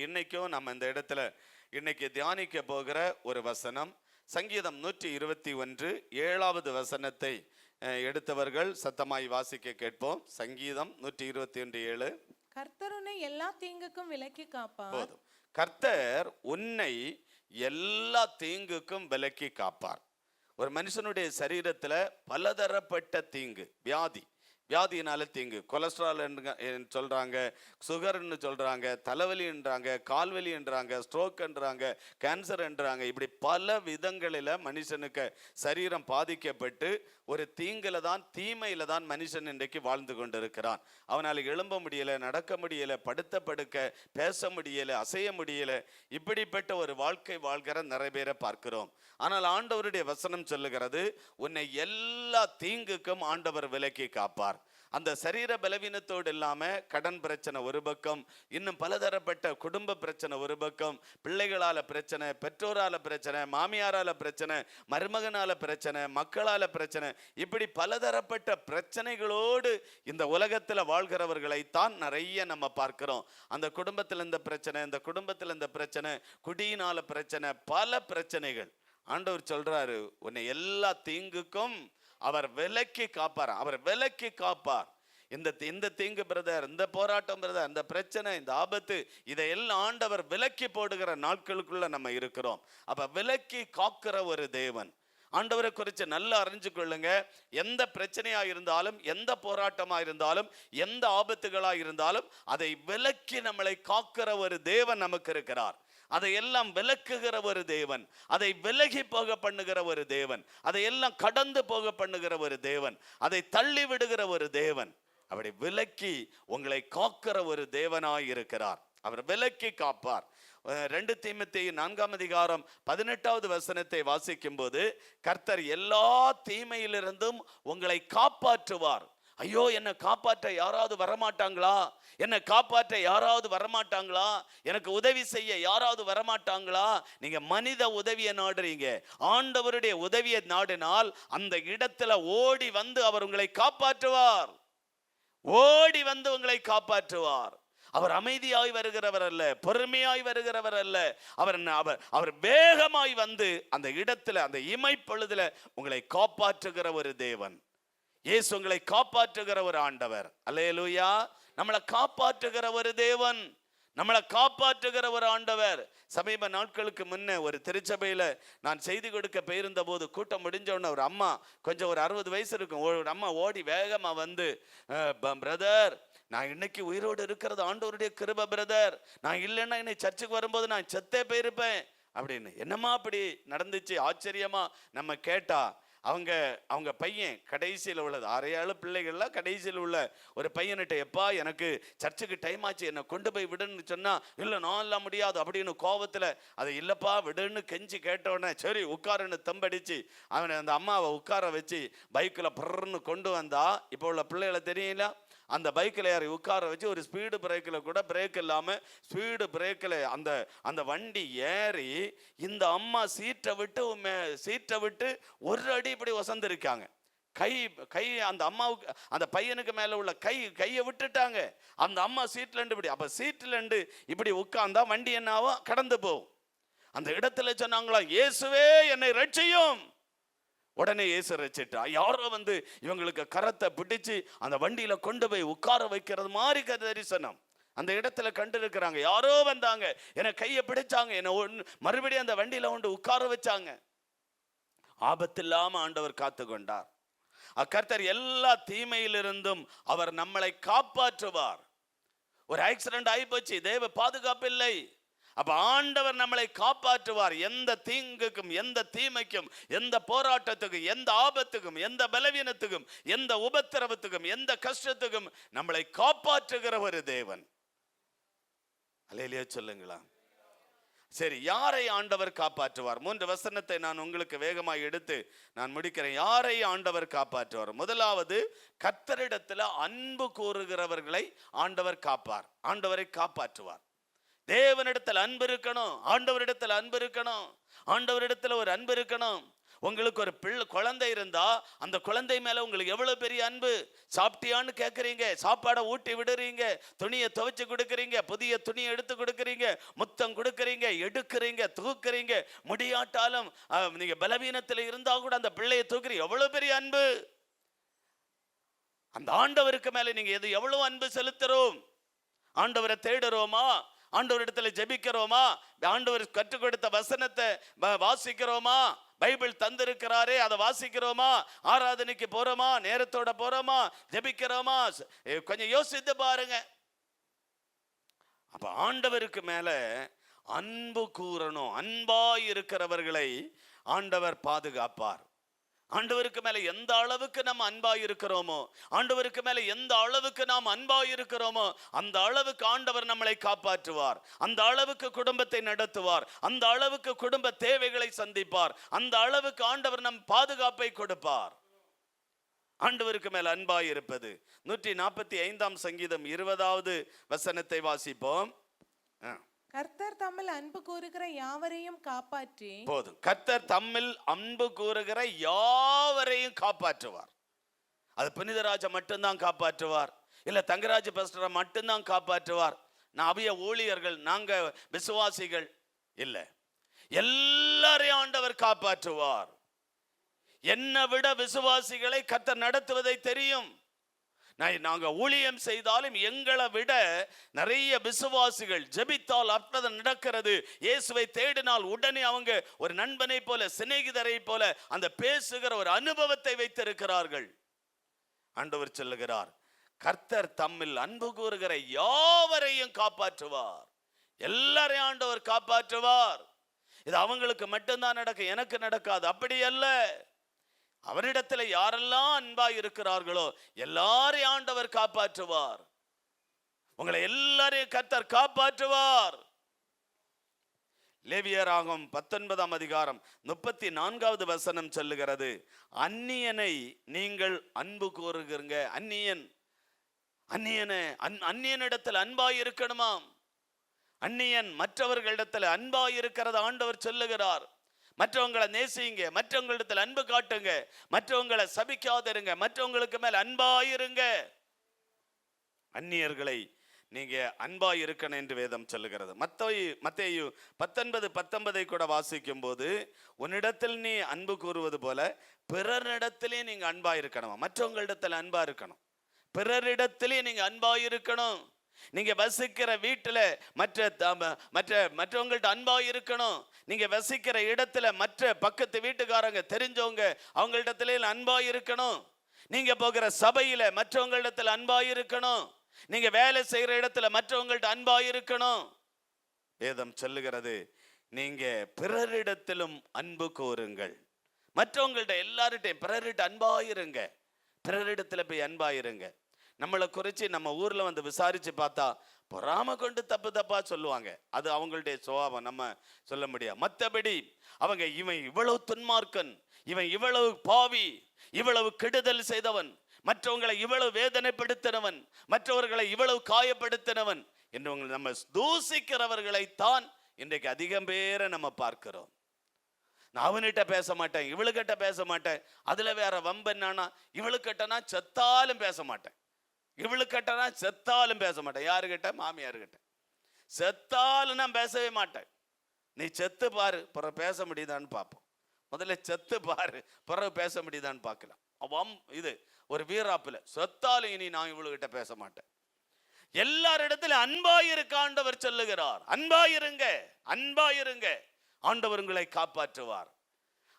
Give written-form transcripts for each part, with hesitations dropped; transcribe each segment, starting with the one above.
இன்னைக்கும் நம்ம இந்த இடத்துல இன்னைக்கு தியானிக்க போகிற ஒரு வசனம் சங்கீதம் 121 7வது வசனத்தை எடுத்தவர்கள் சத்தமாய் வாசிக்க கேட்போம். சங்கீதம் 121 7. கர்த்தர் உன்னை எல்லா தீங்குக்கும் விலக்கி காப்பார். போதும். கர்த்தர் உன்னை எல்லா தீங்குக்கும் விலக்கி காப்பார். ஒரு மனுஷனுடைய சரீரத்துல பலதரப்பட்ட தீங்கு, வியாதியினால தீங்கு, கொலஸ்ட்ரால் சொல்றாங்க, சுகர்ன்னு சொல்றாங்க, தலைவலின்றாங்க, கால்வலின்றாங்க, ஸ்ட்ரோக்ன்றாங்க, கேன்சர்ன்றாங்க. இப்படி பல விதங்களில் மனுஷனுக்கு சரீரம் பாதிக்கப்பட்டு ஒரு தீமையில தான் மனுஷன் இன்றைக்கு வாழ்ந்து கொண்டிருக்கிறான். அவனால் எழும்ப முடியல, நடக்க முடியல, படுத்த படுக்க, பேச முடியல, அசைய முடியல. இப்படிப்பட்ட ஒரு வாழ்க்கை வாழ்கிற நிறைய பேரை பார்க்கிறோம். ஆனால் ஆண்டவருடைய வசனம் சொல்லுகிறது, உன்னை எல்லா தீங்குக்கும் ஆண்டவர் விலக்கி காப்பார். அந்த சரீர பலவீனத்தோடு இல்லாம கடன் பிரச்சனை ஒரு பக்கம், இன்னும் பலதரப்பட்ட குடும்ப பிரச்சனை ஒரு பக்கம், பிள்ளைகளால பிரச்சனை, பெற்றோரால பிரச்சனை, மாமியாரால பிரச்சனை, மருமகனால பிரச்சனை, மக்களால பிரச்சனை, இப்படி பலதரப்பட்ட பிரச்சனைகளோடு இந்த உலகத்துல வாழ்கிறவர்களைத்தான் நிறைய நம்ம பார்க்கிறோம். அந்த குடும்பத்தில் இந்த பிரச்சனை, இந்த குடும்பத்தில் இந்த பிரச்சனை, குடியினால பிரச்சனை, பல பிரச்சனைகள். ஆண்டவர் சொல்றாரு, உன்னை எல்லா தீங்குக்கும் அவர் விலக்கி காப்பார். அவர் விலக்கி காப்பார். இந்த தீங்கு பிரதர், இந்த போராட்டம் பிரதர், இந்த பிரச்சனை, இந்த ஆபத்து, இதையெல்லாம் ஆண்டவர் விலக்கி போடுகிற நாட்களுக்குள்ள நம்ம இருக்கிறோம். அப்ப விலக்கி காக்கிற ஒரு தேவன். ஆண்டவரை குறித்து நல்லா அறிஞ்சு கொள்ளுங்க. எந்த பிரச்சனையா இருந்தாலும், எந்த போராட்டமா இருந்தாலும், எந்த ஆபத்துகளா இருந்தாலும் அதை விலக்கி நம்மளை காக்கிற ஒரு தேவன் நமக்கு இருக்கிறார். அதையெல்லாம் விலக்குகிற ஒரு தேவன், அதை விலகி போக பண்ணுகிற ஒரு தேவன், அதையெல்லாம் கடந்து போக பண்ணுகிற ஒரு தேவன், அதை தள்ளி விடுகிற ஒரு தேவன். அப்படி விலக்கி உங்களை காக்கிற ஒரு தேவனாய் இருக்கிறார். அவர் விலக்கி காப்பார். 2 தீமோத்தேயு 4ஆம் அதிகாரம் 18வது வசனத்தை வாசிக்கும் போது, கர்த்தர் எல்லா தீமையிலிருந்தும் உங்களை காப்பாற்றுவார். ஐயோ, என்னை காப்பாற்ற யாராவது வரமாட்டாங்களா? என்னை காப்பாற்ற யாராவது வரமாட்டாங்களா? எனக்கு உதவி செய்ய யாராவது வரமாட்டாங்களா? நீங்க மனித உதவியை நாடுறீங்க. ஆண்டவருடைய உதவியை நாடினால் அந்த இடத்துல ஓடி வந்து அவர் உங்களை காப்பாற்றுவார். ஓடி வந்து உங்களை காப்பாற்றுவார். அவர் அமைதியாய் வருகிறவர் அல்ல, பொறுமையாய் வருகிறவர் அல்ல. அவர் வேகமாய் வந்து அந்த இடத்துல, அந்த இமைப்பொழுதுல உங்களை காப்பாற்றுகிற ஒரு தேவன். இயேசு உங்களை காப்பாற்றுகிற ஒரு ஆண்டவர். அல்லேலூயா. நம்மளை காப்பாற்றுகிற ஒரு தேவன், நம்மளை காப்பாற்றுகிற ஒரு ஆண்டவர். சமீப நாட்களுக்கு முன்ன ஒரு திருச்சபையில நான் செய்தி கொடுக்க போயிருந்த போது, கூட்டம் முடிஞ்ச உடனே ஒரு அம்மா, கொஞ்சம் ஒரு 60 வயசு இருக்கும், ஒரு அம்மா ஓடி வேகமா வந்து, பிரதர், நான் இன்னைக்கு உயிரோடு இருக்கிறது ஆண்டவருடைய கிருபை பிரதர், நான் இல்லைன்னா என்னை சர்ச்சுக்கு வரும்போது நான் செத்தே போயிருப்பேன் அப்படின்னு. என்னம்மா அப்படி நடந்துச்சு? ஆச்சரியமா நம்ம கேட்டா, அவங்க பையன் கடைசியில் உள்ளது 6-7 பிள்ளைகள்லாம் கடைசியில் உள்ள ஒரு பையன்கிட்ட, எப்பா எனக்கு சர்ச்சுக்கு டைம் ஆச்சு, என்னை கொண்டு போய் விடுன்னு சொன்னா, இல்லை நான் எல்லாம் முடியாது அப்படின்னு கோபத்தில், அதை இல்லப்பா விடுன்னு கெஞ்சி கேட்டோடனே, சரி உட்காருன்னு தம்படிச்சு அவனை அந்த அம்மாவை உட்கார வச்சு பைக்கில் புறன்னு கொண்டு வந்தா. இப்போ உள்ள பிள்ளைகளை தெரியல, அந்த பைக்கில் யாரை உட்கார வச்சு ஒரு ஸ்பீடு பிரேக்கில் கூட பிரேக் இல்லாமல் ஸ்பீடு பிரேக்கில் அந்த வண்டி ஏறி இந்த அம்மா சீட்டை விட்டு ஒரு அடி இப்படி வசந்திருக்காங்க. கை அந்த அம்மாவுக்கு, அந்த பையனுக்கு மேலே உள்ள கையை விட்டுட்டாங்க. அந்த அம்மா சீட்லேருந்து இப்படி, அப்போ சீட்லேருந்து இப்படி உட்கார்ந்தா வண்டி என்னாவும் கடந்து போகும். அந்த இடத்துல சொன்னாங்களா, இயேசுவே என்னை ரட்சியும். உடனே இயேசு ரட்சிட்டா. யாரோ வந்து இவங்களுக்கு கரத்தை பிடிச்சு அந்த வண்டியில கொண்டு போய் உட்கார வைக்கிறது மாதிரி தரிசனம் அந்த இடத்துல கண்டு இருக்கிறாங்க. யாரோ வந்தாங்க, என்னை கையை பிடிச்சாங்க, என்னை மறுபடியும் அந்த வண்டியில கொண்டு உட்கார வச்சாங்க. ஆபத்து இல்லாம ஆண்டவர் காத்து கொண்டார். கர்த்தர் எல்லா தீமையிலிருந்தும் அவர் நம்மளை காப்பாற்றுவார். ஒரு ஆக்சிடென்ட் ஆகி போச்சு, தேவ பாதுகாப்பு இல்லை. அப்ப ஆண்டவர் நம்மளை காப்பாற்றுவார். எந்த தீங்குக்கும், எந்த தீமைக்கும், எந்த போராட்டத்துக்கும், எந்த ஆபத்துக்கும், எந்த பலவீனத்துக்கும், எந்த உபத்திரவத்துக்கும், எந்த கஷ்டத்துக்கும் நம்மளை காப்பாற்றுகிற ஒரு தேவன். அல்லேலூயா சொல்லுங்களா. சரி, யாரை ஆண்டவர் காப்பாற்றுவார்? 3 வசனத்தை நான் உங்களுக்கு வேகமாக எடுத்து நான் முடிக்கிறேன். யாரை ஆண்டவர் காப்பாற்றுவார்? முதலாவது, கர்த்தரிடத்துல அன்பு கூறுகிறவர்களை ஆண்டவர் காப்பார். ஆண்டவரை காப்பாற்றுவார். தேவனிடத்தில் அன்பு இருக்கணும், ஆண்டவரிடத்தில் அன்பு இருக்கணும், ஆண்டவரிடத்தில் ஒரு அன்பு இருக்கணும். உங்களுக்கு ஒரு குழந்தை இருந்தா அந்த குழந்தை மேல உங்களுக்கு எவ்வளவு பெரிய அன்பு. சாப்பிட்டியான்னு கேட்குறீங்க, சாப்பாடை ஊட்டி விடுறீங்க, துணியை துவைச்சு கொடுக்குறீங்க, புதிய துணியை எடுத்து கொடுக்குறீங்க, முத்தம் கொடுக்குறீங்க, எடுக்கிறீங்க, தூக்குறீங்க. முடியாட்டாலும் நீங்க பலவீனத்தில் இருந்தா கூட அந்த பிள்ளையை தூக்குறீங்க. எவ்வளவு பெரிய அன்பு. அந்த ஆண்டவருக்கு மேல நீங்க எவ்வளவு அன்பு செலுத்துறோம். ஆண்டவரை தேடுறோமா, ஆண்டவரிடத்துல ஜெபிக்கிறோமா, ஆண்டவர் கற்றுக் கொடுத்த வசனத்தை வாசிக்கிறோமா, பைபிள் தந்திருக்கிறாரே அதை வாசிக்கிறோமா, ஆராதனைக்கு போறோமா, நேரத்தோட போறோமா, ஜெபிக்கிறோமா, கொஞ்சம் யோசித்து பாருங்க. அப்ப ஆண்டவருக்கு மேல அன்பு கூறணும். அன்பாய் இருக்கிறவர்களை ஆண்டவர் பாதுகாப்பார். ஆண்டவருக்கு மேல எந்த அளவுக்கு நம்ம அன்பாய் இருக்கிறோமோ, ஆண்டவருக்கு மேல எந்த அளவுக்கு நாம் அன்பாய் இருக்கிறோமோ அந்த அளவுக்கு ஆண்டவர் நம்மளை காப்பாற்றுவார். அந்த அளவுக்கு குடும்பத்தை நடத்துவார். அந்த அளவுக்கு குடும்ப தேவைகளை சந்திப்பார். அந்த அளவுக்கு ஆண்டவர் நம் பாதுகாப்பை கொடுப்பார். ஆண்டவருக்கு மேல அன்பாய் இருப்பது. 145 சங்கீதம் 20வது வசனத்தை வாசிப்போம். கர்த்தர் தம்மில் அன்பு கூறுகிற யாவரையும் காப்பாற்றி. போதும். கர்த்தர் தம்மில் அன்பு கூறுகிற யாவரையும் காப்பாற்றுவார். அது புனிதராஜ மட்டும்தான் காப்பாற்றுவார், இல்ல தங்கராஜ பாஸ்டரை மட்டும்தான் காப்பாற்றுவார், நான் அபிய ஊழியர்கள், நாங்க விசுவாசிகள் இல்ல, எல்லாரையும் ஆண்டவர் காப்பாற்றுவார். என்னை விட விசுவாசிகளை கர்த்தர் நடத்துவதை தெரியும். நாங்க ஊழியம் செய்தாலும் எங்களை விட நிறைய விசுவாசிகள் ஜெபித்தால் அற்புதம் நடக்கிறது. இயேசுவை தேடினால் உடனே அவங்க ஒரு நண்பனை போல, சிநேகிதரை போல அந்த பேசுகிற ஒரு அனுபவத்தை வைத்திருக்கிறார்கள். ஆண்டவர் சொல்லுகிறார், கர்த்தர் தம்மில் அன்பு கூறுகிற யாவரையும் காப்பாற்றுவார். எல்லாரையும் ஆண்டவர் காப்பாற்றுவார். இது அவங்களுக்கு மட்டும்தான் நடக்கும், எனக்கு நடக்காது. அப்படி அல்ல. அவரிடத்தில் யாரெல்லாம் அன்பாய் இருக்கிறார்களோ எல்லாரையும் ஆண்டவர் காப்பாற்றுவார். உங்களை எல்லாரையும் கர்த்தர் காப்பாற்றுவார். லேவியராகமம் 19ஆம் அதிகாரம் 34வது வசனம் சொல்லுகிறது, அந்நியனை நீங்கள் அன்பு கூறுகிறீங்க. அந்நியனிடத்தில் அன்பாய் இருக்கணுமாம். அந்நியன் மற்றவர்களிடத்தில் அன்பாய் இருக்கிறது ஆண்டவர் சொல்லுகிறார். மற்றவங்களை நேசிங்க, மற்றவங்களிடத்தில் அன்பு காட்டுங்க, மற்றவங்களை சபிக்காதிருங்க, மற்றவங்களுக்கு மேல் அன்பாயிருங்க. அந்நியர்களை நீங்க அன்பாய் இருக்கணும் என்று வேதம் சொல்லுகிறது. மத்தேயு 19:19 கூட வாசிக்கும் போது, உன்னிடத்தில் நீ அன்பு கூறுவது போல பிறரிடத்திலே நீங்க அன்பா இருக்கணும். மற்றவங்களிடத்தில் அன்பா இருக்கணும், பிறரிடத்திலே நீங்க அன்பா இருக்கணும். நீங்க வசிக்கிற வீட்டுல மற்றவங்கள்ட்ட அன்பா இருக்கணும். நீங்க வசிக்கிற இடத்துல மற்ற பக்கத்து வீட்டுக்காரங்க தெரிஞ்சவங்க அவங்களிடத்திலே அன்பா இருக்கணும். நீங்க போகிற சபையில மற்றவங்களிடத்தில் அன்பா இருக்கணும். நீங்க வேலை செய்யற இடத்துல மற்றவங்கள்ட்ட அன்பா இருக்கணும். வேதம் சொல்லுகிறது, நீங்க பிறரிடத்திலும் அன்பு கூறுங்கள். மற்றவங்கள்ட்ட எல்லார்ட்டையும் பிறரிட்ட அன்பாயிருங்க. பிறரிடத்துல போய் அன்பாயிருங்க. நம்மளை குறித்து நம்ம ஊர்ல வந்து விசாரிச்சு பார்த்தா பொறாம கொண்டு தப்பா சொல்லுவாங்க. அது அவங்களுடைய சுபாவம், நம்ம சொல்ல முடியாது. மற்றபடி அவங்க இவன் இவ்வளவு துன்மார்க்கன், இவன் இவ்வளவு பாவி, இவ்வளவு கெடுதல் செய்தவன், மற்றவங்களை இவ்வளவு வேதனைப்படுத்தினவன், மற்றவர்களை இவ்வளவு காயப்படுத்தினவன் என்று நம்ம தூசிக்கிறவர்களைத்தான் இன்றைக்கு அதிகம் பேரை நம்ம பார்க்கிறோம். நான் அவன்கிட்ட பேச மாட்டேன், இவளுக்கிட்ட பேச மாட்டேன், அதுல வேற வம்பு என்னன்னா இவளுக்கிட்டனா செத்தாலும் பேச மாட்டேன், இவளுக்கிட்டனா செத்தாலும் பேச மாட்டேன். யாருக்கிட்ட? மாமியார்கிட்ட. செத்தாலும் நான் பேசவே மாட்டேன். நீ செத்து பாரு, பிறகு பேச முடியுதான்னு பார்ப்போம். முதல்ல செத்து பாரு, பிறகு பேச முடியுதான்னு பார்க்கலாம். இது ஒரு வீராப்புல செத்தாலும் இனி நான் இவளுக்கிட்ட பேச மாட்டேன். எல்லாரிடத்துல அன்பாயிருக்க ஆண்டவர் சொல்லுகிறார். அன்பாயிருங்க, அன்பாயிருங்க, ஆண்டவர் உங்களை காப்பாற்றுவார்.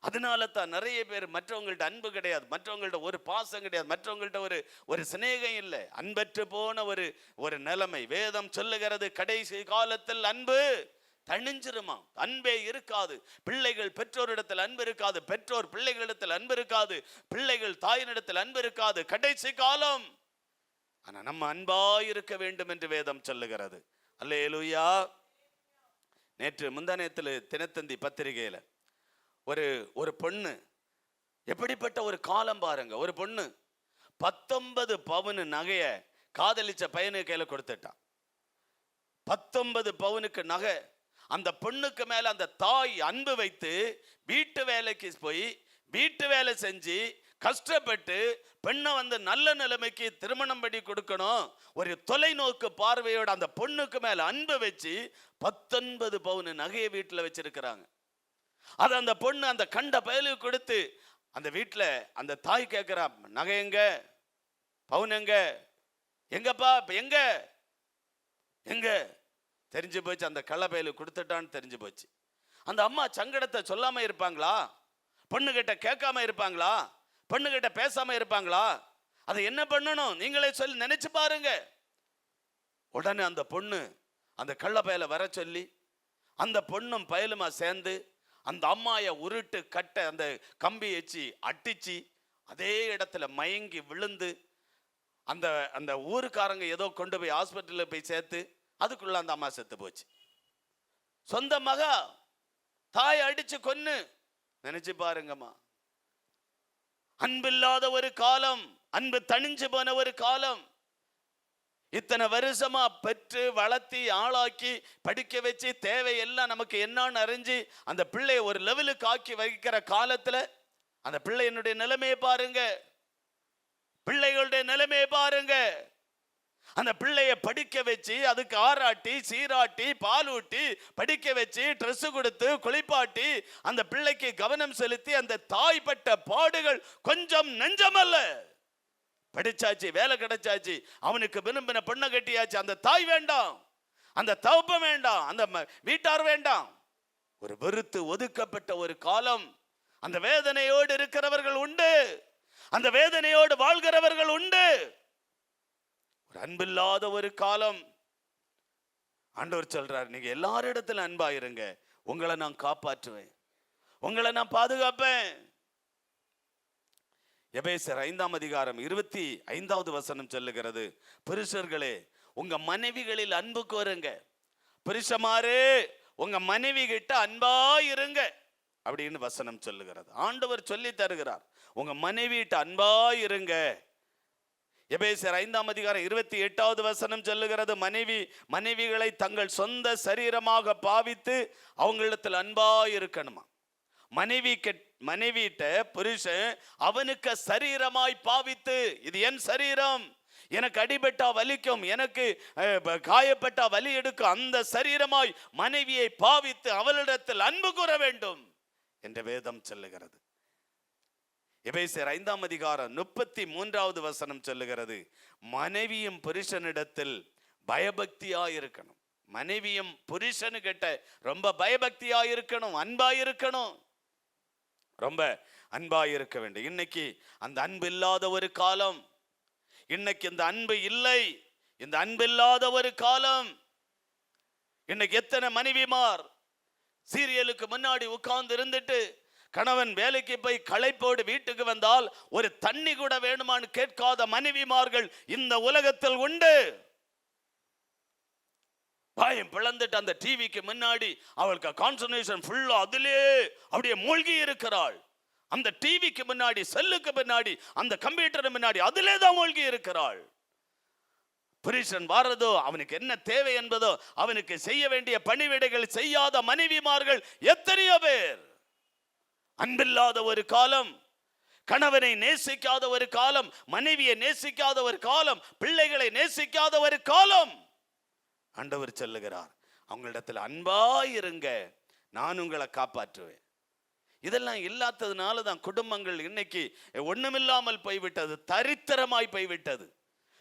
அதனால தான் நிறைய பேர் மற்றவங்கள்ட்ட அன்பு கிடையாது, மற்றவங்கள்ட்ட ஒரு பாசம் கிடையாது, மற்றவங்கள்ட்ட ஒரு சிநேகம் இல்லை, அன்பற்று போன ஒரு நிலைமை. வேதம் சொல்லுகிறது, கடைசி காலத்தில் அன்பு தணிஞ்சிருமா, அன்பே இருக்காது. பிள்ளைகள் பெற்றோரிடத்தில் அன்பு இருக்காது, பெற்றோர் பிள்ளைகளிடத்தில் அன்பு இருக்காது, பிள்ளைகள் தாயினிடத்தில் அன்பு இருக்காது. கடைசி காலம். ஆனா நம்ம அன்பாயிருக்க வேண்டும் என்று வேதம் சொல்லுகிறது. அல்லேலூயா. நேற்று முந்தானேயத்தில் தினத்தந்தி பத்திரிகையில ஒரு பொண்ணு, எப்படிப்பட்ட ஒரு காலம் பாருங்க. ஒரு பொண்ணு 19 பவுன் நகைய காதலிச்ச பையனு கையில கொடுத்துட்டான். 19 பவுனுக்கு நகை. அந்த பொண்ணுக்கு மேல அந்த தாய் அன்பு வைத்து வீட்டு வேலைக்கு போய் வீட்டு வேலை செஞ்சு கஷ்டப்பட்டு பெண்ணை நல்ல நிலைமைக்கு திருமணம் பண்ணி கொடுக்கணும். ஒரு தொலைநோக்கு பார்வையோட அந்த பொண்ணுக்கு மேல அன்பு வச்சு 19 பவுன் நகையை வீட்டுல வச்சிருக்கிறாங்க. அது அந்த பொண்ணு அந்த கண்ட பயலுக்கு கொடுத்து அந்த வீட்டுல அந்த தாய் கேட்கிறா, நகை எங்க, பவுன் எங்க, எங்கப்பா எங்க எங்க? தெரிஞ்சு போச்சு, அந்த கள்ள பயலுக்கு கொடுத்துட்டான்னு தெரிஞ்சு போச்சு. அந்த அம்மா சங்கடத்தை சொல்லாம இருப்பாங்களா? பொண்ணு கிட்ட கேட்காம இருப்பாங்களா? பொண்ணு கிட்ட பேசாம இருப்பாங்களா? அதை என்ன பண்ணணும் நீங்களே சொல்லி நினைச்சு பாருங்க. உடனே அந்த பொண்ணு அந்த கள்ள பயலை வர சொல்லி அந்த பொண்ணும் பயலுமா சேர்ந்து அந்த அம்மாய உருட்டு கட்ட அந்த கம்பி வச்சு அட்டிச்சு அதே இடத்துல மயங்கி விழுந்து அந்த அந்த ஊருக்காரங்க ஏதோ கொண்டு போய் ஹாஸ்பிட்டலில் போய் சேர்த்து அதுக்குள்ள அந்த அம்மா செத்து போச்சு. சொந்த மகா தாய் அடிச்சு கொன்னு. நினைச்சு பாருங்கம்மா, அன்பில்லாத ஒரு காலம், அன்பு தணிஞ்சு போன ஒரு காலம். இத்தனை வருஷமா பெற்று வளர்த்தி ஆளாக்கி படிக்க வச்சு தேவையெல்லாம் நமக்கு என்னன்னு அறிஞ்சு அந்த பிள்ளைய ஒரு லெவலுக்கு ஆக்கி வைக்கிற காலத்துல அந்த பிள்ளையினுடைய நிலைமையை பாருங்க, பிள்ளைகளுடைய நிலைமையை பாருங்க. அந்த பிள்ளைய படிக்க வச்சு அதுக்கு ஆராட்டி சீராட்டி பாலூட்டி படிக்க வச்சு ட்ரெஸ் கொடுத்து குளிப்பாட்டி அந்த பிள்ளைக்கு கவனம் செலுத்தி அந்த தாய் பட்ட பாடுகள் கொஞ்சம் நெஞ்சமல்ல. படிச்சாச்சு, வேலை கிடைச்சாச்சு, அவனுக்கு விரும்பின பொண்ணை கட்டியாச்சு. அந்த தாய் வேண்டாம், அந்த தகப்பன் வேண்டாம், அந்த வீட்டார் வேண்டாம். ஒரு வெறுத்து ஒதுக்கப்பட்ட ஒரு காலம். அந்த வேதனையோடு இருக்கிறவர்கள் உண்டு, அந்த வேதனையோடு வாழ்கிறவர்கள் உண்டு. ஒரு அன்பில்லாத ஒரு காலம். ஆண்டவர் சொல்றார், நீங்க எல்லாரிடத்துல அன்பா இருங்க, உங்களை நான் காப்பாற்றுவேன், உங்களை நான் பாதுகாப்பேன். எபேசியர் 5ஆம் அதிகாரம் 25வது வசனம் சொல்லுகிறது, புருஷர்களே உங்க மனைவிகளில் அன்பு கோருங்க. புருஷமாரே உங்க மனைவி கிட்ட அன்பா இருங்க அப்படின்னு வசனம் சொல்லுகிறது. ஆண்டவர் சொல்லி தருகிறார், உங்க மனைவி கிட்ட அன்பா இருங்க. எபேசியர் 5ஆம் அதிகாரம் 28வது வசனம் சொல்லுகிறது, மனைவிகளை தங்கள் சொந்த சரீரமாக பாவித்து அவங்களிடத்தில் அன்பா இருக்கணுமா. மனைவிட்ட புருஷன் அவனுக்கு சரீரமாய் பாவித்து, இது என் சரீரம், எனக்கு அடிபட்டா வலிக்கும், எனக்கு காயப்பட்டா வலி எடுக்கும், அந்த சரீரமாய் மனைவியை பாவித்து அவளிடத்தில் அன்பு கூற வேண்டும் என்று வேதம் சொல்லுகிறது. எபேசியர் 5ஆம் அதிகாரம் 33வது வசனம் சொல்லுகிறது, மனைவியும் புருஷனிடத்தில் பயபக்தியா இருக்கணும். மனைவியும் புருஷனுக்கிட்ட ரொம்ப பயபக்தியா இருக்கணும், அன்பா இருக்கணும், ரொம்ப அன்பா இருக்க வேண்டும். இன்னைக்கு அந்த அன்பு இல்லாத ஒரு காலம். இன்னைக்கு இந்த அன்பு இல்லை, இந்த அன்பு இல்லாத ஒரு காலம். இன்னைக்கு எத்தனை மனைவிமார் சீரியலுக்கு முன்னாடி உட்கார்ந்து இருந்துட்டு கணவன் வேலைக்கு போய் களைப்போடு வீட்டுக்கு வந்தால் ஒரு தண்ணி கூட வேணுமான்னு கேட்காத மனைவிமார்கள் இந்த உலகத்தில் உண்டு. பாயம் பிளந்துட்டு அந்த டிவிக்கு முன்னாடி அவளுக்கு கான்சன்ட்ரேஷன் ஃபுல்லா அதிலே அப்படியே மூழ்கி இருக்கிறாள். அந்த டிவிக்கு முன்னாடி, செல்லுக்கு முன்னாடி, அந்த கம்ப்யூட்டர் முன்னாடி அதிலே தான் மூழ்கி இருக்கிறாள். புருஷன் வாரதோ அவனுக்கு என்ன தேவை என்பதோ அவனுக்கு செய்ய வேண்டிய பணிவிடைகள் செய்யாத மனைவிமார்கள் எத்தனையோ பேர். அன்பில்லாத ஒரு காலம், கணவனை நேசிக்காத ஒரு காலம், மனைவியை நேசிக்காத ஒரு காலம், பிள்ளைகளை நேசிக்காத ஒரு காலம். ஆண்டவர் சொல்லுகிறார், அவங்களிடத்தில் அன்பா இருங்க, நான் உங்களை காப்பாற்றுவேன். இதெல்லாம் இல்லாததுனால தான் குடும்பங்கள் இன்னைக்கு ஒண்ணுமில்லாமல் போய்விட்டது, தரித்திரமாய் போய்விட்டது.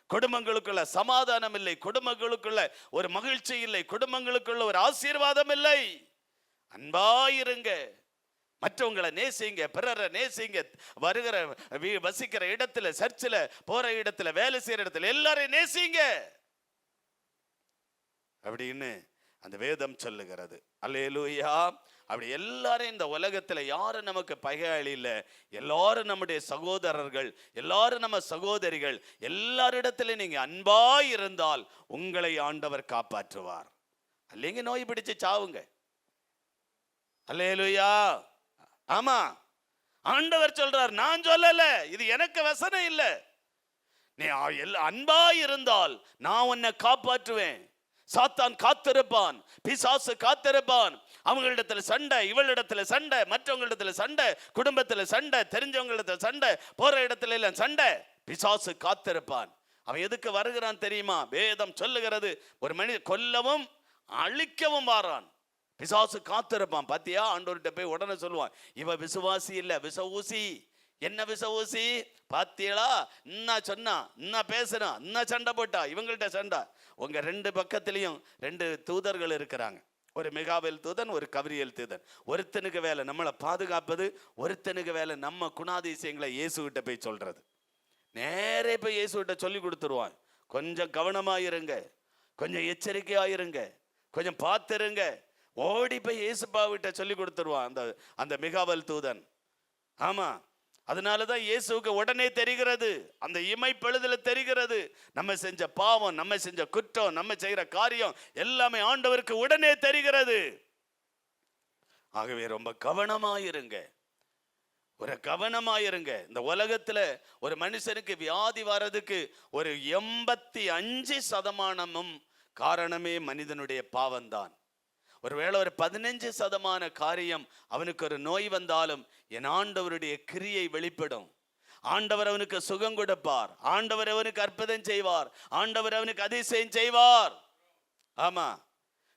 குடும்பங்களுக்குள்ள சமாதானம் இல்லை, குடும்பங்களுக்குள்ள ஒரு மகிழ்ச்சி இல்லை, குடும்பங்களுக்குள்ள ஒரு ஆசீர்வாதம் இல்லை. அன்பா இருங்க, மற்றவங்களை நேசிங்க, பிறரை நேசிங்க, வருகிற வசிக்கிற இடத்துல, சர்ச்சில் போற இடத்துல, வேலை செய்யற இடத்துல எல்லாரையும் நேசிங்க அப்படின்னு அந்த வேதம் சொல்லுகிறது. அல்லேலூயா. அப்படி எல்லாரும் இந்த உலகத்துல யாரும் நமக்கு பகையாளி இல்லை, எல்லாரும் நம்முடைய சகோதரர்கள், எல்லாரும் நம்ம சகோதரிகள். எல்லாரிடத்துல நீங்க அன்பா இருந்தால் உங்களை ஆண்டவர் காப்பாற்றுவார். அல்லைங்க நோய் பிடிச்சு சாவுங்க. அல்லேலூயா. ஆமா, ஆண்டவர் சொல்றார், நான் சொல்லல, இது எனக்கு வசனம் இல்லை. நீ அன்பா இருந்தால் நான் உன்னை காப்பாற்றுவேன். சாத்தான் காத்திருப்பான், பிசாசு காத்திருப்பான். அவங்களிடத்துல சண்டை, இவளிடத்துல சண்டை, மற்றவங்களிடத்துல சண்டை, குடும்பத்துல சண்டை, தெரிஞ்சவங்களிடத்துல சண்டை, போற இடத்துல எல்லாம் சண்டை. பிசாசு காத்திருப்பான். அவன் எதுக்கு வருகிறான் தெரியுமா? வேதம் சொல்லுகிறது, ஒரு மனிதன் கொல்லவும் அழிக்கவும் வாரான். பிசாசு காத்திருப்பான். பாத்தியா, ஆண்டவர்கிட்ட போய் உடனே சொல்லுவான், இவ விசுவாசி இல்ல, விச ஊசி. என்ன விச ஊசி? பாத்தீங்களா, என்ன சொன்னா, என்ன பேசுனா, என்ன சண்டை போட்டா, இவங்கள்ட்ட சண்டை. உங்க ரெண்டு பக்கத்திலையும் ரெண்டு தூதர்கள் இருக்கிறாங்க. ஒரு மிகாவேல் தூதன், ஒரு கபிரியேல் தூதன். ஒருத்தனுக்கு வேலை நம்மளை பாதுகாப்பது, ஒருத்தனுக்கு வேலை நம்ம குணாதிசயங்களை இயேசுகிட்ட போய் சொல்றது. நேரே போய் இயேசுகிட்ட சொல்லி கொடுத்துருவான். கொஞ்சம் கவனமாயிருங்க, கொஞ்சம் எச்சரிக்கையாயிருங்க, கொஞ்சம் பார்த்துருங்க. ஓடி போய் இயேசுப்பாவிட்ட சொல்லி கொடுத்துருவான் அந்த மிகாவேல் தூதன். ஆமா, அதனாலதான் இயேசுவுக்கு உடனே தெரிகிறது, அந்த இமைப்பொழுதுல தெரிகிறது, நம்ம செஞ்ச பாவம், நம்ம செஞ்ச குற்றம், நம்ம செய்யற காரியம் எல்லாமே ஆண்டவருக்கு உடனே தெரிகிறது. ஆகவே ரொம்ப கவனமாயிருங்க, ஒரு கவனமாயிருங்க. இந்த உலகத்துல ஒரு மனுஷனுக்கு வியாதி வர்றதுக்கு ஒரு 85% காரணமே மனிதனுடைய பாவம்தான். ஒருவேளை ஒரு 15% காரியம் அவனுக்கு ஒரு நோய் வந்தாலும் என் ஆண்டவருடைய கிரியை வெளிப்படும். ஆண்டவர் அவனுக்கு சுகம் கொடுப்பார், ஆண்டவர் அவனுக்கு அற்புதம் செய்வார், ஆண்டவர் அவனுக்கு அதிசயம் செய்வார். ஆமா,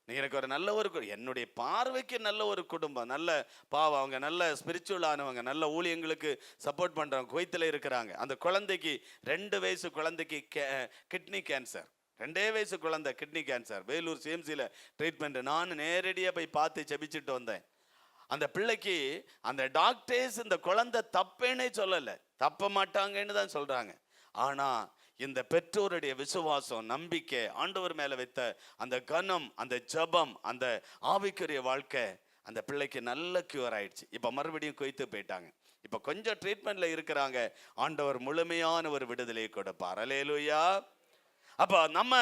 எனக்கு ஒரு நல்ல ஒரு, என்னுடைய பார்வைக்கு நல்ல ஒரு குடும்பம், நல்ல பாவம், அவங்க நல்ல ஸ்பிரிச்சுவல் ஆனவங்க, நல்ல ஊழியங்களுக்கு சப்போர்ட் பண்றவங்க குவைத்தில் இருக்கிறாங்க. அந்த குழந்தைக்கு 2 வயசு குழந்தைக்கு கிட்னி கேன்சர், 2 வயசு குழந்தை கிட்னி கேன்சர், வேலூர் சிஎம்சியில் ட்ரீட்மெண்ட். நான் நேரடியாக போய் பார்த்து செபிச்சுட்டு வந்தேன். அந்த பிள்ளைக்கு அந்த டாக்டர்ஸ் இந்த குழந்தை தப்பேனே சொல்லலை, தப்ப மாட்டாங்கன்னு தான் சொல்றாங்க. ஆனா இந்த பெற்றோருடைய விசுவாசம், நம்பிக்கை, ஆண்டவர் மேல வைத்த அந்த கனம், அந்த ஜபம், அந்த ஆவிக்குரிய வாழ்க்கை அந்த பிள்ளைக்கு நல்ல கியூர் ஆயிடுச்சு. இப்ப மறுபடியும் கொய்த்து போயிட்டாங்க. இப்ப கொஞ்சம் ட்ரீட்மெண்ட்ல இருக்கிறாங்க. ஆண்டவர் முழுமையான ஒரு விடுதலை கொடுப்பார். அல்லேலூயா. அப்ப நம்ம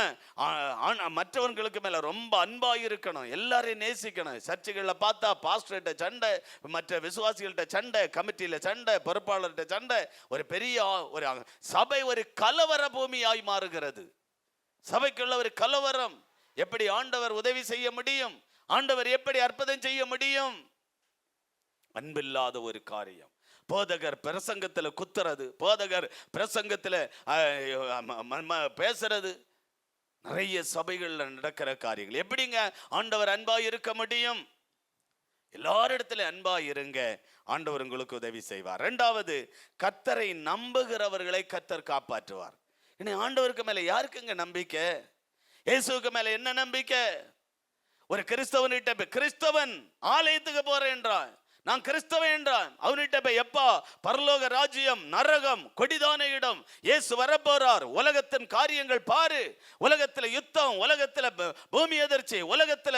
மற்றவர்களுக்கு மேல ரொம்ப அன்பா இருக்கணும், எல்லாரையும் நேசிக்கணும். சர்ச்சுகளில் பார்த்தா பாஸ்டர்கிட்ட சண்டை, மற்ற விசுவாசிகள்கிட்ட சண்டை, கமிட்டியில சண்டை, பொறுப்பாளர்கிட்ட சண்டை. ஒரு பெரிய ஒரு சபை ஒரு கலவர பூமியாய் மாறுகிறது. சபைக்குள்ள ஒரு கலவரம். எப்படி ஆண்டவர் உதவி செய்ய முடியும்? ஆண்டவர் எப்படி அற்புதம் செய்ய முடியும்? அன்பில்லாத ஒரு காரியம். போதகர் பிரசங்கத்துல குத்துறது, போதகர் பிரசங்கத்துல பேசுறது, நிறைய சபைகள்ல நடக்கிற காரியங்கள். எப்படிங்க ஆண்டவர் அன்பா இருக்க முடியும்? எல்லாரிடத்துல அன்பா இருங்க, ஆண்டவர் உங்களுக்கு உதவி செய்வார். 2வது, கர்த்தரை நம்புகிறவர்களை கர்த்தர் காப்பாற்றுவார். இனி ஆண்டவருக்கு மேல யாருக்குங்க நம்பிக்கை? இயேசுவுக்கு மேல என்ன நம்பிக்கை? ஒரு கிறிஸ்தவன்கிட்ட, கிறிஸ்தவன் ஆலயத்துக்கு போறேன் என்றான், நான் கிறிஸ்தவன் என்றான். அவன்கிட்ட போய், எப்பா பரலோக ராஜ்யம் நரகம் கொடிதான இடம், இயேசு வரப்போறார், உலகத்தின் காரியங்கள் பாரு, உலகத்துல யுத்தம், உலகத்துல பூமி எதிர்ச்சி, உலகத்துல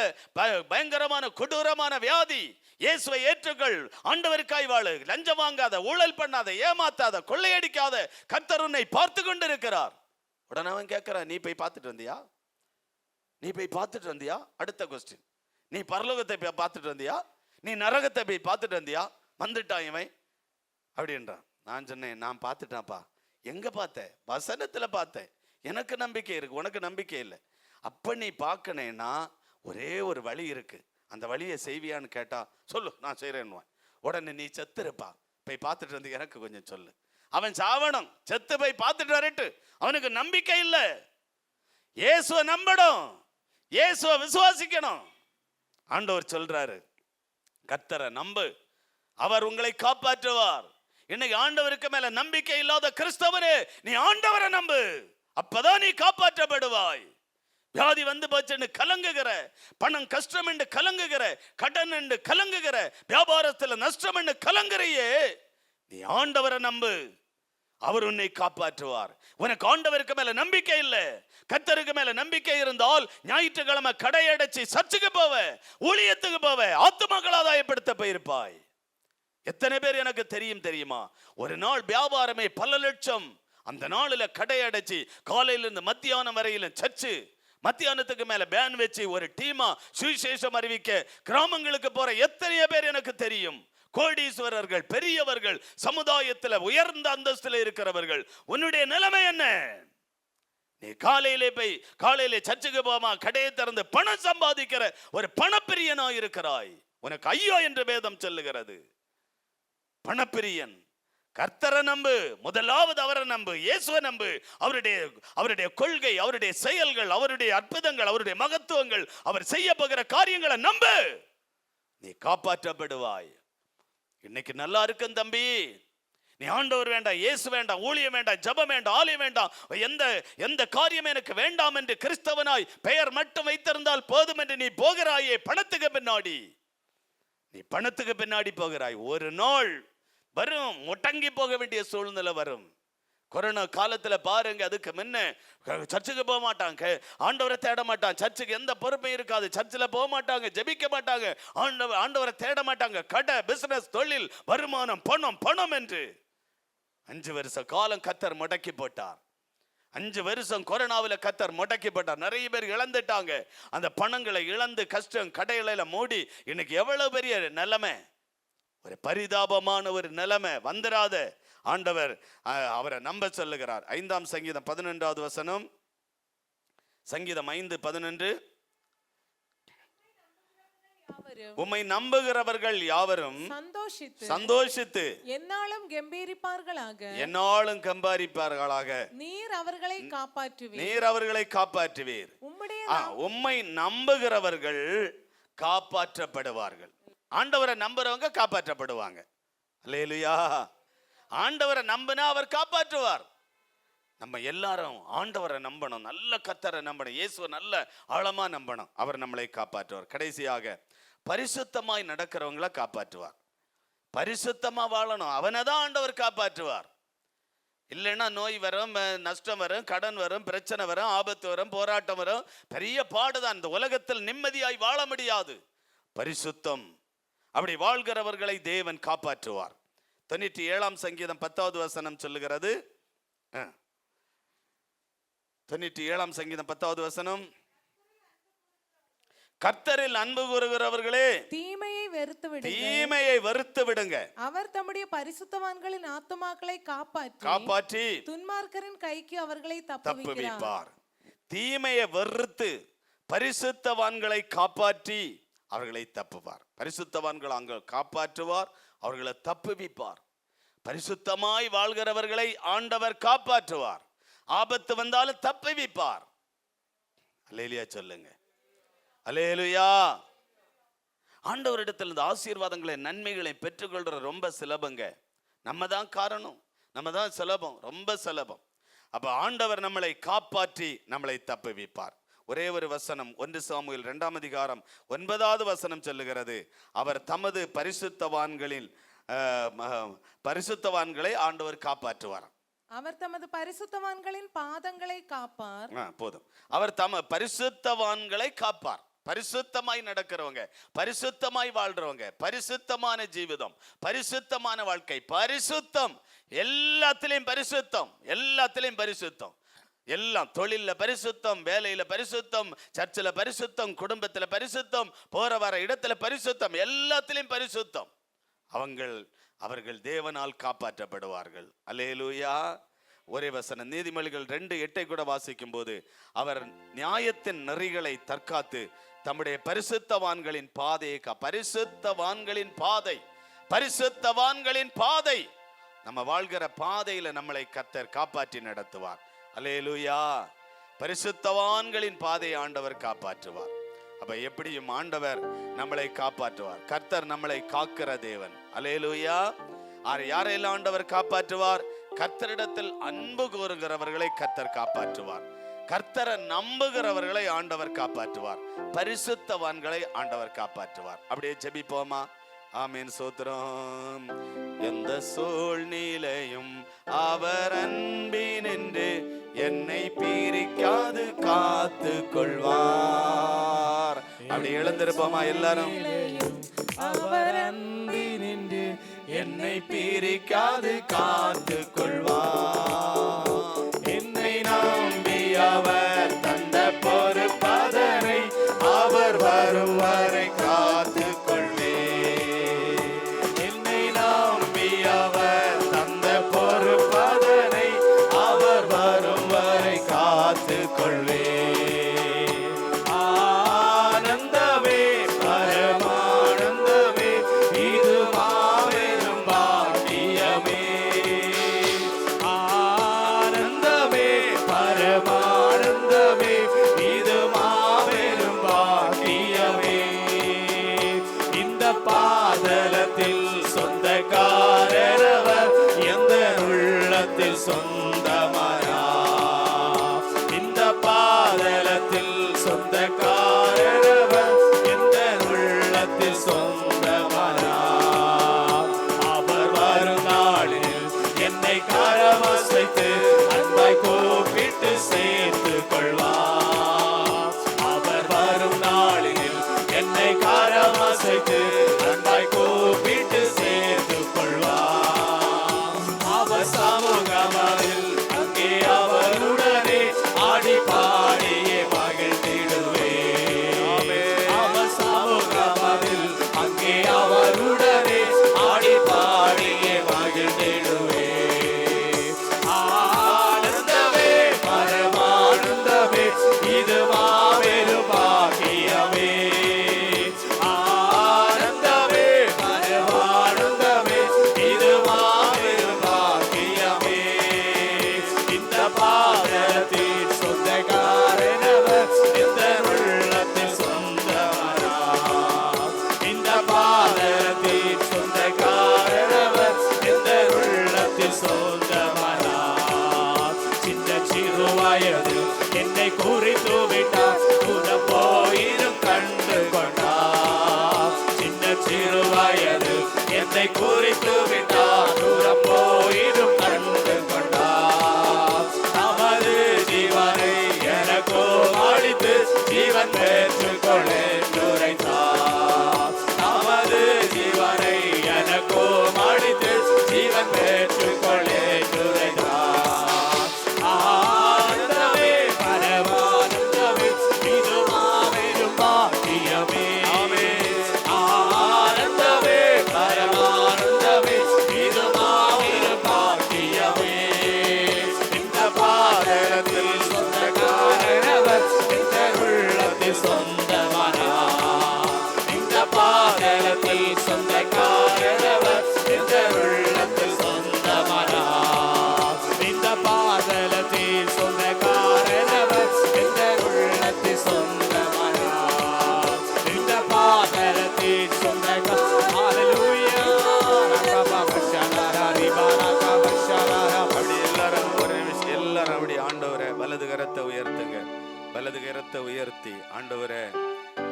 பயங்கரமான கொடூரமான வியாதி, இயேசுவை ஏற்றுக்கள், ஆண்டவருக்காய் வாழு, லஞ்சம் வாங்காத, ஊழல் பண்ணாத, ஏமாத்தாத, கொள்ளையடிக்காத, கர்த்தர் உன்னை பார்த்து கொண்டிருக்கிறார். உடனே அவன் கேட்கிறான், நீ போய் பார்த்துட்டு வந்தியா? நீ போய் பார்த்துட்டு வந்தியா? அடுத்த கொஸ்டின், நீ பரலோகத்தை போய் பார்த்துட்டு வந்தியா? நீ நரகத்தை போய் பார்த்துட்டு வந்தியா? வந்துட்டான் இவன் அப்படின்றான். நான் சொன்னேன், நான் பார்த்துட்டான்ப்பா. எங்க பார்த்தேன்? வசனத்துல பார்த்தேன். எனக்கு நம்பிக்கை இருக்கு, உனக்கு நம்பிக்கை இல்லை. அப்ப நீ பார்க்கணேன்னா ஒரே ஒரு வழி இருக்கு, அந்த வழியை செய்வியான்னு கேட்டா சொல்லு, நான் செய்யறேன்னுவான். உடனே நீ செத்துருப்பா, போய் பார்த்துட்டு வந்து எனக்கு கொஞ்சம் சொல்லு. அவன் சாவணும், செத்து போய் பார்த்துட்டு வரட்டு. அவனுக்கு நம்பிக்கை இல்லை. இயேசுவை நம்பணும், இயேசுவை விசுவாசிக்கணும். ஆண்டவர் சொல்றாரு, கர்த்தரை நம்பு, அவர் உங்களை காப்பாற்றுவார். இன்னைக்கு ஆண்டவருக்கு மேல நம்பிக்கை இல்லாத கிறிஸ்தவரே, நீ ஆண்டவரை நம்பு, அப்பதான் நீ காப்பாற்றப்படுவாய். வியாதி வந்து போச்சுன்னு கலங்குகிற, பணம் கஷ்டம் என்று கலங்குகிற, கடன் என்று கலங்குகிற, வியாபாரத்துல நஷ்டம் என்று கலங்குறையே, நீ ஆண்டவரை நம்பு, அவர் உன்னை காப்பாற்றுவார். உனக்கு ஆண்டவருக்கு மேல நம்பிக்கை இல்லை, கர்த்தருக்கு மேல நம்பிக்கை இருந்தால் ஞாயிற்றுக்கிழமை கடையடைச்சு சர்ச்சுக்கு போவ, ஊழியத்துக்கு போவ, ஆத்துமக்கள் ஆதாயப்படுத்த போயிருப்பாய். எத்தனை பேர் எனக்கு தெரியுமா? ஒரு நாள் வியாபாரமே பல லட்சம். அந்த நாளில் கடையடைச்சு காலையில இருந்து மத்தியானம் வரையில சர்ச்சு, மத்தியானத்துக்கு மேல பேன் வச்சு ஒரு டீமா சுவிசேஷம் அறிவிக்க கிராமங்களுக்கு போற எத்தனையோ பேர் எனக்கு தெரியும். கோடீஸ்வரர்கள், பெரியவர்கள், சமுதாயத்தில் உயர்ந்த அந்தஸ்தில் இருக்கிறவர்கள். உன்னுடைய நிலைமை என்ன? நீ காலையிலே சர்ச்சுக்கு போமா, கடையை திறந்து பணம் சம்பாதிக்கிற ஒரு பணப்பிரியனா இருக்கிறாய். உனக்கு ஐயோ என்று வேதம் சொல்லுகிறது. பணப்பிரியன். கர்த்தரை நம்பு, முதலாவது அவரை நம்பு, இயேசுவை நம்பு. அவருடைய கொள்கை, அவருடைய செயல்கள், அவருடைய அற்புதங்கள், அவருடைய மகத்துவங்கள், அவர் செய்ய போகிற காரியங்களை நம்பு, நீ காப்பாற்றப்படுவாய். இன்னைக்கு நல்லா இருக்கும் தம்பி. நீ ஆண்டவர் வேண்டாம், இயேசு வேண்டாம், ஊழியம் வேண்டாம், ஜெபம் வேண்டாம், ஆலயம் வேண்டாம், எந்த காரியம் எனக்கு வேண்டாம் என்று கிறிஸ்தவனாய் பெயர் மட்டும் வைத்திருந்தால் போதும் என்று நீ போகிறாயே பணத்துக்கு பின்னாடி. நீ பணத்துக்கு பின்னாடி போகிறாய். ஒரு நாள் வரும், முடங்கி போக வேண்டிய சூழ்நிலை வரும். கொரோனா காலத்துல பாருங்க, அதுக்கு முன்ன சர்ச்சுக்கு போக மாட்டாங்க, ஆண்டவரை தேட மாட்டாங்க, சர்ச்சுக்கு எந்த பொறுப்பும் இருக்காது, சர்ச்சில் போக மாட்டாங்க, ஜெபிக்க மாட்டாங்க, ஆண்டவரை தேட மாட்டாங்க. கடை, பிசினஸ், தொழில், வருமானம், பணம் பணம் என்று 5 வருஷ காலம் கர்த்தர் முடக்கி போட்டார். 5 வருஷம் கொரோனாவில் கர்த்தர் முடக்கி போட்டார். நிறைய பேர் இழந்துட்டாங்க. அந்த பணங்களை இழந்து கஷ்டம், கடையில மூடி, இன்னைக்கு எவ்வளவு பெரிய நிலைமை, ஒரு பரிதாபமான ஒரு நிலைமை வந்துராத. ஆண்டவர் அவரை நம்ப சொல்லுகிறார். 5ஆம் சங்கீதம் 11வது வசனம், சங்கீதம் 5:11, உம்மை நம்புகிறவர்கள் யாவரும் சந்தோஷித்து என்னாலும் கெம்பீரிப்பார்களாக. நீர் அவர்களை காப்பாற்றுவீர். உம்மை நம்புகிறவர்கள் காப்பாற்றப்படுவார்கள். ஆண்டவரை நம்புறவங்க காப்பாற்றப்படுவாங்க. அல்லேலூயா. ஆண்டவரை நம்பினா அவர் காப்பாற்றுவார். நம்ம எல்லாரும் ஆண்டவரை நம்பணும், நல்ல கர்த்தரை நம்பணும், இயேசுவை நல்ல ஆழமா நம்பணும், அவர் நம்மளை காப்பாற்றுவார். கடைசியாக பரிசுத்தமாய் நடக்கிறவங்களை காப்பாற்றுவார். பரிசுத்தமா வாழணும், அவனை தான் ஆண்டவர் காப்பாற்றுவார். இல்லைன்னா நோய் வரும், நஷ்டம் வரும், கடன் வரும், பிரச்சனை வரும், ஆபத்து வரும், போராட்டம் வரும், பெரிய பாடுதான். இந்த உலகத்தில் நிம்மதியாய் வாழ முடியாது. பரிசுத்தம், அப்படி வாழ்கிறவர்களை தேவன் காப்பாற்றுவார். 97ஆம் சங்கீதம் 10வது வசனம் சொல்லுகிறது. 97ஆம் சங்கீதம் 10வது வசனம், கர்த்தரில் அன்பு கூறுகிறவர்களே தீமையை வெறுத்து விடுங்க. அவர் தம்முடைய பரிசுத்தவான்களின் ஆத்துமாக்களை காப்பாற்றி துன்மார்க்கரின் கைக்கு அவர்களை தப்புவிப்பார். தீமையை வெறுத்து பரிசுத்தவான்களை காப்பாற்றி அவர்களை தப்புவார். பரிசுத்தவான்கள் அங்கே காப்பாற்றுவார், அவர்களை தப்புவிப்பார். பரிசுத்தமாய் வாழ்கிறவர்களை ஆண்டவர் காப்பாற்றுவார். ஆபத்து வந்தாலும் தப்புவிப்பார். அல்லேலூயா சொல்லுங்க. அல்லேலூயா. ஆண்டவரிடத்தில் இந்த ஆசீர்வாதங்களை, நன்மைகளை பெற்றுக்கொள்ற ரொம்ப சுலபங்க. நம்ம தான் காரணம், நம்ம தான் சுலபம், ரொம்ப சுலபம். அப்ப ஆண்டவர் நம்மளை காப்பாற்றி நம்மளை தப்புவிப்பார். ஒரே ஒரு வசனம், 1 சாமுவேல் 2ஆம் அதிகாரம் 9வது வசனம் சொல்லுகிறது, அவர் தமது பரிசுத்தவான்களை ஆண்டவர் காப்பாற்றுவார். அவர் தமது பரிசுத்தவான்களின் பாதங்களை காப்பார். போதும். அவர் பரிசுத்தவான்களை காப்பார். பரிசுத்தமாய் நடக்கிறவங்க, பரிசுத்தமாய் வாழ்றவங்க, பரிசுத்தமான ஜீவிதம், பரிசுத்தமான வாழ்க்கை, பரிசுத்தம், எல்லாத்திலையும் பரிசுத்தம், எல்லாத்திலையும் பரிசுத்தம், எல்லாம் தொழில பரிசுத்தம், வேலையில பரிசுத்தம், சர்ச்சில் பரிசுத்தம், குடும்பத்தில் பரிசுத்தம், போற வர இடத்துல பரிசுத்தம், எல்லாத்திலையும் பரிசுத்தம். அவர்கள் தேவனால் காப்பாற்றப்படுவார்கள். அல்லேலூயா. ஒரே வசனம், நீதிமொழிகள் 2:8 கூட வாசிக்கும் போது, அவர் நியாயத்தின் நெறிகளை தற்காத்து தம்முடைய பரிசுத்தவான்களின் பாதையை பரிசுத்தவான்களின் பாதை, நம்ம வாழ்கிற பாதையில நம்மளை கர்த்தர் காப்பாற்றி நடத்துவார். அல்லேலூயா. பரிசுத்தவான்களின் பாதையை ஆண்டவர் காப்பாற்றுவார். அப்ப எப்படியும் ஆண்டவர் நம்மளை காப்பாற்றுவார். கர்த்தர் நம்மளை காக்கிற தேவன். அல்லேலூயா. யாரெல்லாம் ஆண்டவர் காப்பாற்றுவார்? கர்த்தரிடத்தில் அன்பு கூறுகிறவர்களை கர்த்தர் காப்பாற்றுவார். கர்த்தரை நம்புகிறவர்களை ஆண்டவர் காப்பாற்றுவார். பரிசுத்தவான்களை ஆண்டவர் காப்பாற்றுவார். அப்படியே ஜெபிப்போமா? ஆமென். சோத்திரம். எந்த சூழ்நிலையும் அவர் அன்பினின்று என்னை பிரிக்காது காத்து கொள்வார். அப்படி எழுந்திருப்போமா எல்லாரும்? அவர் அன்பினின்று என்னை பிரிக்காது காத்து கொள்வார். என்னை நம்பி அவர் தந்த பொறுப்பதனை அவர் வரும் வரை காத்து கொள்வே. என்னை நம்பி அவர் தந்த பொறுப்பதனை அவர் வரும் வரை காத்து பாதலத்தில் சொந்தக்காரரவர், எந்த உள்ளத்தில் சொந்தமரா. இந்த பாதலத்தில் சொந்தக்காரரவர், எந்த உள்ளத்தில் சொந்தமரா. அவர் வரும் நாளில் என்னை கரவசைத்து அன்பாய் கூப்பிட்டு சேர்த்து கொள்வார். அவர் வரும் நாளில் என்னை கரவசைத்து அன்பாய் கூப்பிட்டு சேர்த்து கொள்வார். அவர் சமூகமதில் அங்கே அவருடனே ஆடி பாடியே மகிழ்ந்திடுவே. அவர் சமூகமதில் அங்கே அவருடனே ஆடி பாடியே மகிழ்ந்திடுவே. ஆனந்தமே பரமானந்தமே, இது மாபெரும் பாக்கியமே. ஆனந்தமே பரமானந்தமே, இது மாபெரும் பாக்கியமே. இந்த பாதத்தில் சொந்தக்காரனவர், இந்த உள்ளத்தில் சொந்தமரா. இந்த பாதத்தில் சொந்தக்காரனவர், இந்த உள்ளத்தில் சொந்தமரா. சின்ன சிறு வயது என்னை குறித்து விட்டார், தூரம் போயிரும் கண்டு கொண்டார். சின்ன சிறு வயது என்னை குறித்து விட்டார், தூரம் போயிரும் கண்டு கொண்டார். நமது ஜீவனை எனக்கோ அளித்து ஜீவன் பெற்றுக்கொள்ளேன் உரைத்தார். நமது ஜீவனை எனக்கோ அளித்து ஜீவன் பெற்றுக்கொள்ளேன் உரைத்தார். ஆனந்தமே பரமானந்தமே, இது மாபெரும் பாக்கியமே. ஆனந்தமே பரமானந்தமே, இது மாபெரும் பாக்கியமே. இந்த பாதலத்தில் சொந்தக்காரனவர், இந்த உள்ளத்தில் சொந்தமரா. இந்த பாதலத்தில் சொந்தக்காரனவர், இந்த உள்ளத்தில் சொந்தமரா. இந்த பாதலத்தில் சொந்தக்காரனவர், இந்த உள்ளத்தில் சொந்தமரா. இந்த பாதலத்தில் சொந்தக்கார. ஹல்லேலூயா. அப்படி எல்லாரும் ஒரு நிமிஷம் எல்லாரும் அப்படி ஆண்டவரை வலது கரத்தை உயர்த்துங்க. வலது கரத்தை உயர்த்தி, ஆண்டவரே,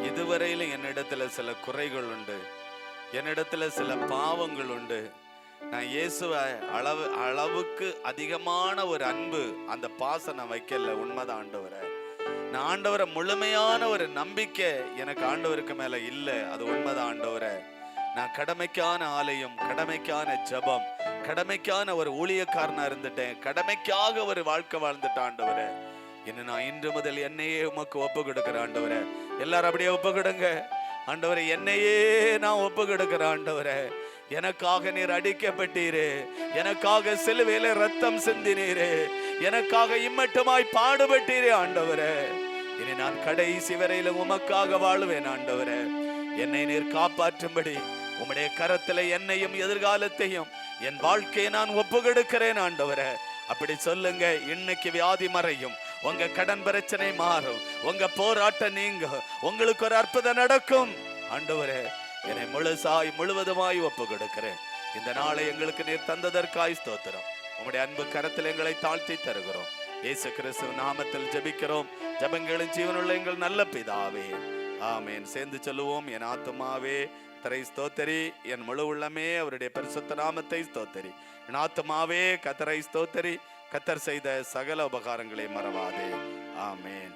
இதுவரையில என்னிடத்துல சில குறைகள் உண்டு, என்னிடத்துல சில பாவங்கள் உண்டு. நான் இயேசுவை அளவுக்கு அதிகமான ஒரு அன்பு, அந்த பாசம் நான் வைக்கல. உண்மைதான் ஆண்டவரே. நான் ஆண்டவரை முழுமையான ஒரு நம்பிக்கை எனக்கு ஆண்டவருக்கு மேல இல்லை. அது உண்மைதான் ஆண்டவரே. நான் கடமைக்கான ஆலயம், கடமைக்கான ஜபம், கடமைக்கான ஒரு ஊழியக்காரனா இருந்துட்டேன். கடமைக்காக ஒரு வாழ்க்கை வாழ்ந்துட்டேன் ஆண்டவரே. இன்னும் நான் இன்று முதல் என்னையே உமக்கு ஒப்பு கொடுக்கிறேன் ஆண்டவரே. எல்லாரும் அப்படியே ஒப்பு கொடுங்க. ஆண்டவரே, என்னையே நான் ஒப்பு கொடுக்கிறேன் ஆண்டவரே. எனக்காக நீர் அடிக்கப்பட்டீரே, எனக்காக சிலுவையில ரத்தம் சிந்தினீரே, எனக்காக இம்மட்டுமாய் பாடுபட்டீரே ஆண்டவரே. இனி நான் கடைசி வரையில உமக்காக வாழுவேன் ஆண்டவரே. என்னை நீர் காப்பாற்றும்படி உம்முடைய கரத்துல என்னையும் எதிர்காலத்தையும் என் வாழ்க்கையை நான் ஒப்பு கொடுக்கிறேன் ஆண்டவரே. அப்படி சொல்லுங்க. இன்னைக்கு வியாதி மறையும், உங்க கடன் பிரச்சனை மாறும், உங்க போராட்டம் நீங்க, உங்களுக்கு ஒரு அற்புதம் நடக்கும். ஆண்டவரே, என்னை முழுவதுமாய் ஒப்பு கொடுக்கிறேன். இந்த நாளை எங்களுக்கு நீர் தந்ததற்காய் ஸ்தோத்திரம். உம்முடைய அன்பு கரத்தில் எங்களை தாழ்த்தி தருகிறோம். இயேசு கிறிஸ்து நாமத்தில் ஜெபிக்கிறோம். ஜெபங்களின் ஜீவனுள்ள எங்கள் நல்ல பிதாவே, ஆமேன். சேர்ந்து சொல்லுவோம். என் ஆத்துமாவே கர்த்தரை ஸ்தோத்தரி, என் முழு உள்ளமே அவருடைய பரிசுத்த நாமத்தை ஸ்தோத்தரி. என் ஆத்துமாவே கர்த்தரை ஸ்தோத்தரி, கர்த்தர் செய்த சகல உபகாரங்களை மறவாதே. ஆமேன்.